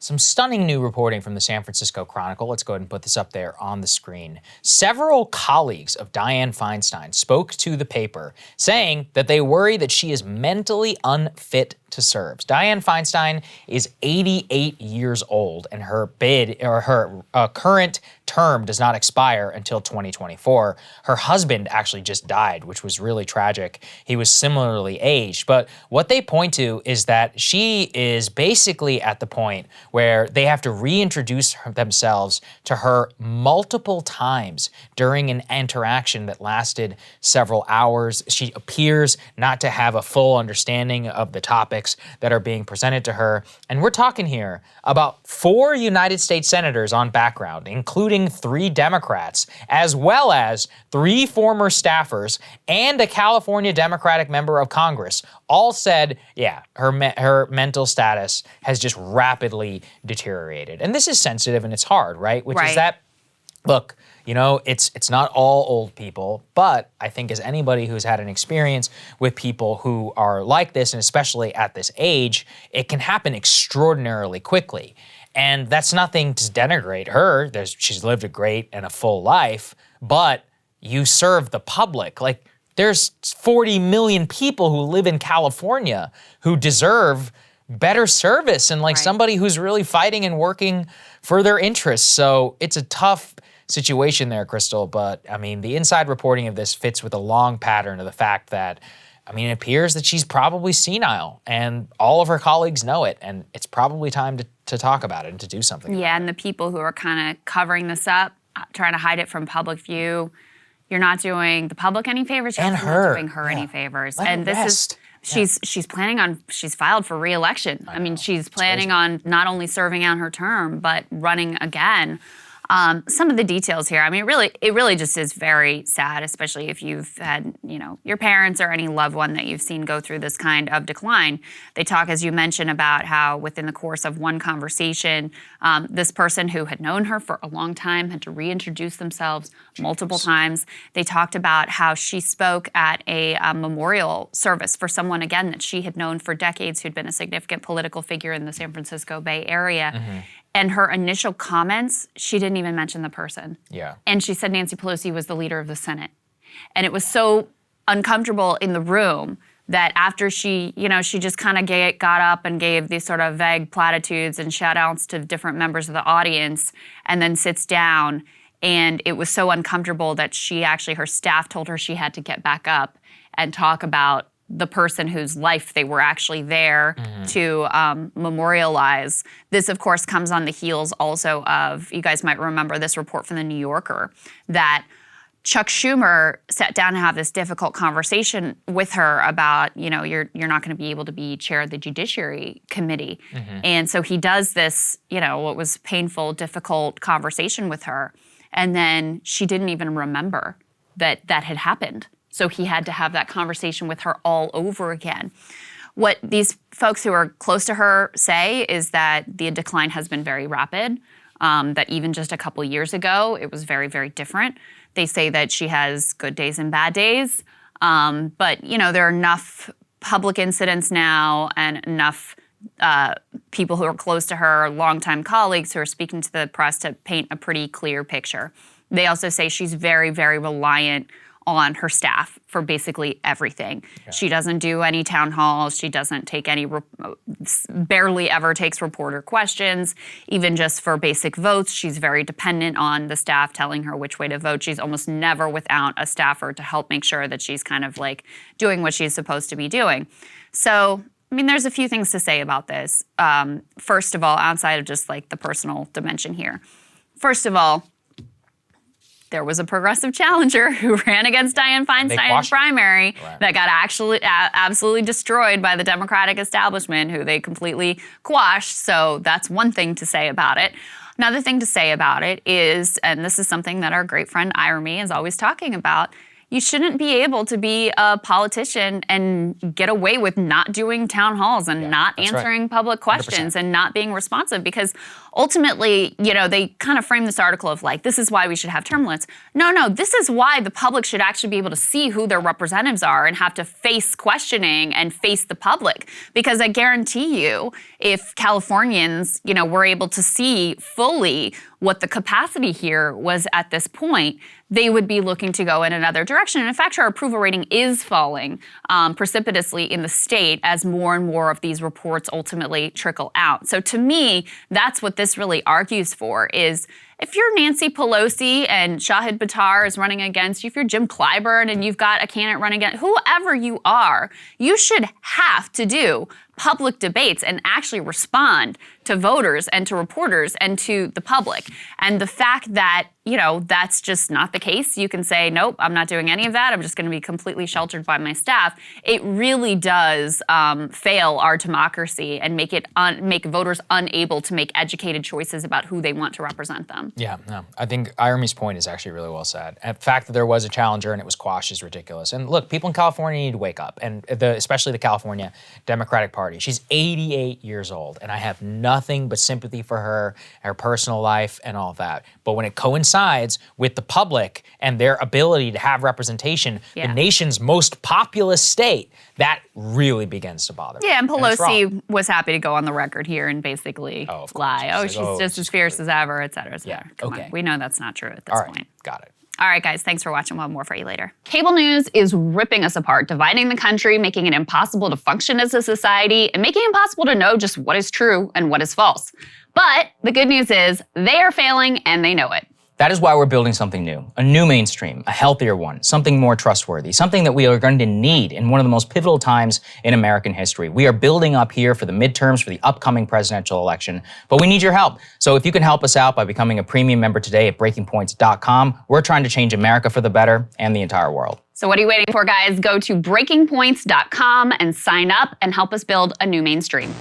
Some stunning new reporting from the San Francisco Chronicle. Let's go ahead and put this up there on the screen. Several colleagues of Dianne Feinstein spoke to the paper saying that they worry that she is mentally unfit to serve. Dianne Feinstein is 88 years old, and her current term does not expire until 2024. Her husband actually just died, which was really tragic. He was similarly aged, but what they point to is that she is basically at the point where they have to reintroduce themselves to her multiple times during an interaction that lasted several hours. She appears not to have a full understanding of the topics that are being presented to her. And we're talking here about 4 United States senators on background, including 3 Democrats, as well as 3 former staffers and a California Democratic member of Congress, all said, yeah, her mental status has just rapidly deteriorated. And this is sensitive and it's hard, right? Which is that, look, you know, it's not all old people, but I think as anybody who's had an experience with people who are like this, and especially at this age, it can happen extraordinarily quickly. And that's nothing to denigrate her. She's lived a great and a full life, but you serve the public. Like, there's 40 million people who live in California who deserve better service and somebody who's really fighting and working for their interests. So it's a tough situation there, Krystal, but I mean, the inside reporting of this fits with a long pattern of the fact that, I mean, it appears that she's probably senile and all of her colleagues know it, and it's probably time to talk about it and to do something. Yeah, and the people who are kind of covering this up, trying to hide it from public view, you're not doing the public any favors, you're not doing her any favors. Let and her this rest. She's planning on, she's filed for re-election. I mean, she's planning on not only serving out her term, but running again. Some of the details here, I mean, it really just is very sad, especially if you've had, you know, your parents or any loved one that you've seen go through this kind of decline. They talk, as you mentioned, about how within the course of one conversation, this person who had known her for a long time had to reintroduce themselves multiple times. They talked about how she spoke at a memorial service for someone, again, that she had known for decades, who'd been a significant political figure in the San Francisco Bay Area. Mm-hmm. And her initial comments, she didn't even mention the person. Yeah. And she said Nancy Pelosi was the leader of the Senate. And it was so uncomfortable in the room that after she, you know, she just kind of got up and gave these sort of vague platitudes and shout outs to different members of the audience and then sits down. And it was so uncomfortable that her staff told her she had to get back up and talk about the person whose life they were actually there to memorialize. This, of course, comes on the heels also of, you guys might remember this report from the New Yorker, that Chuck Schumer sat down and had this difficult conversation with her about, you know, you're not going to be able to be chair of the Judiciary Committee. Mm-hmm. And so he does this, you know, what was painful, difficult conversation with her. And then she didn't even remember that had happened. So he had to have that conversation with her all over again. What these folks who are close to her say is that the decline has been very rapid, that even just a couple years ago, it was very, very different. They say that she has good days and bad days, but you know, there are enough public incidents now and enough people who are close to her, longtime colleagues who are speaking to the press to paint a pretty clear picture. They also say she's very, very reliant on her staff for basically everything. Yeah. She doesn't do any town halls. She doesn't take barely ever takes reporter questions. Even just for basic votes, she's very dependent on the staff telling her which way to vote. She's almost never without a staffer to help make sure that she's kind of like doing what she's supposed to be doing. So, I mean, there's a few things to say about this. First of all, outside of just like the personal dimension here. First of all, there was a progressive challenger who ran against Dianne Feinstein in the primary that got actually absolutely destroyed by the Democratic establishment, who they completely quashed. So that's one thing to say about it. Another thing to say about it is, and this is something that our great friend Irami is always talking about, you shouldn't be able to be a politician and get away with not doing town halls and not answering public questions 100%. and not being responsive, because ultimately, they kind of frame this article of like, this is why we should have term limits. No, this is why the public should actually be able to see who their representatives are and have to face questioning and face the public. Because I guarantee you, if Californians, were able to see fully what the capacity here was at this point, they would be looking to go in another direction. And in fact, our approval rating is falling precipitously in the state as more and more of these reports ultimately trickle out. So to me, that's what this really argues for, is if you're Nancy Pelosi and Shahid Buttar is running against you, if you're Jim Clyburn and you've got a candidate running against, whoever you are, you should have to do public debates and actually respond to voters and to reporters and to the public. And the fact that, that's just not the case, you can say, nope, I'm not doing any of that, I'm just going to be completely sheltered by my staff. It really does fail our democracy and make voters unable to make educated choices about who they want to represent them. Yeah, no, I think Iremy's point is actually really well said. And the fact that there was a challenger and it was quashed is ridiculous. And look, people in California need to wake up, and especially the California Democratic Party. She's 88 years old, and I have nothing but sympathy for her personal life, and all of that. But when it coincides with the public and their ability to have representation, the nation's most populous state, that really begins to bother me. Yeah, and Pelosi was happy to go on the record here and basically lie. Oh, she's just as fierce as ever, et cetera, et cetera. Yeah, Come on. We know that's not true at this point. Got it. All right, guys, thanks for watching. We'll have more for you later. Cable news is ripping us apart, dividing the country, making it impossible to function as a society, and making it impossible to know just what is true and what is false. But the good news is they are failing and they know it. That is why we're building something new, a new mainstream, a healthier one, something more trustworthy, something that we are going to need in one of the most pivotal times in American history. We are building up here for the midterms, for the upcoming presidential election, but we need your help. So if you can help us out by becoming a premium member today at breakingpoints.com, we're trying to change America for the better and the entire world. So what are you waiting for, guys? Go to breakingpoints.com and sign up and help us build a new mainstream.